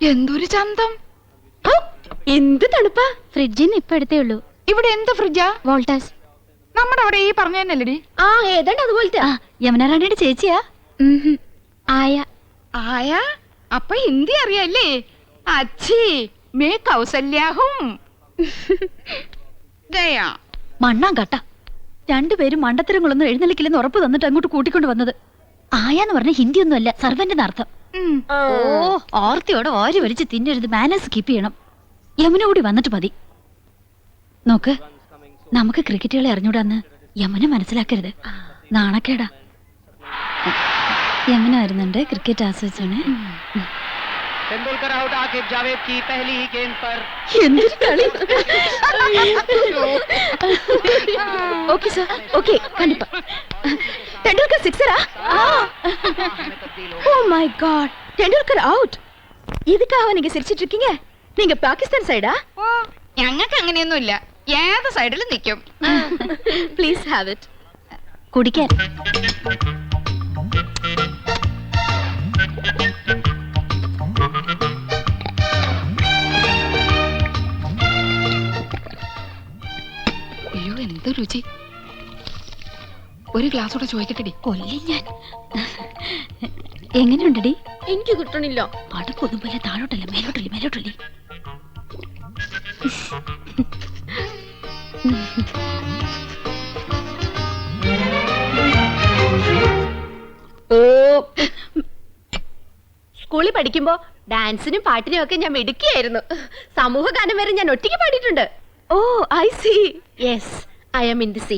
എന്തൊരു ചന്തം. എന്ത് തണുപ്പാ. ഫ്രിഡ്ജിന്ന് ഇപ്പൊ എടുത്തേ ഉള്ളൂ. ഇവിടെ എന്ത് ഫ്രിഡ്ജാ? വോൾട്ടാസ്. നമ്മുടെ അവിടെ ഈ പറഞ്ഞ തന്നെയല്ലേടി? ആ ഏതാണ്ട് അതുപോലത്തെ. യമുന റാണിയുടെ ചേച്ചിയാ. ആയ. ആയ അപ്പൊ ഹിന്ദി അറിയാല്ലേ? അച്ഛി മേ കൗസല്യാഹും. ഗയാ മണ്ണാൻ കട്ട. രണ്ടുപേരും മണ്ടത്തരങ്ങളൊന്നും എഴുന്നള്ളിക്കില്ലെന്ന് ഉറപ്പ് തന്നിട്ട് അങ്ങോട്ട് കൂട്ടിക്കൊണ്ട് വന്നത്. ആയാന്ന് പറഞ്ഞ ഹിന്ദി ഒന്നും അല്ല, സർവന്റിന് അർത്ഥം. ഓ ഓർത്തിയോടെ ഓരി വലിച്ച് തിന്നരുത്. മാനേഴ്സ് കീപ്പ് ചെയ്യണം. യമുന കൂടി വന്നിട്ട് മതി. നോക്ക്, നമുക്ക് ക്രിക്കറ്റുകളെ അറിഞ്ഞൂടാന്ന് യമുന മനസ്സിലാക്കരുത്. നാണക്കേടാ. യമുന വരുന്നുണ്ട്, ക്രിക്കറ്റ് ആസ്വദിച്ചാണ്. तेंदुलकर आउट आकिब जावेद की पहली ही गेंद पर എന്തൊരു കളി. ഓക്കേ സർ, ഓക്കേ കണ്ടിപ്പാ. തെണ്ടുൽക്കർ സിക്സറാ? Oh my god, Tendulkar out. இதுக்காக நீங்க சிரிச்சிட்டு இருக்கீங்க? நீங்க பாகிஸ்தான் சைடா? ഓ ഞങ്ങൾക്ക് അങ്ങനെയൊന്നുമില്ല, ഏത് സൈഡിലും നിൽക്കും. Please have it. കുടിക്കാൻ. അയ്യോ എന്ത് രുചി. ഒരു ഗ്ലാസ് കൂടെ ചോദിക്കട്ടെടി? കൊല്ലി ഞാൻ. എങ്ങനെയുണ്ടടി? എനിക്ക് കിട്ടണില്ല. പടപ്പൊന്നും പോലെ താഴോട്ടല്ലേ മേലോട്ടല്ലേ മേലോട്ടല്ലേ. ഓ സ്കൂളിൽ പഠിക്കുമ്പോ ഡാൻസിനും പാട്ടിനും ഒക്കെ ഞാൻ മിടുക്കിയായിരുന്നു. സമൂഹ ഗാനം വരെ ഞാൻ ഒറ്റയ്ക്ക് പാടിയിട്ടുണ്ട്. Oh I see. Yes, I am in the see.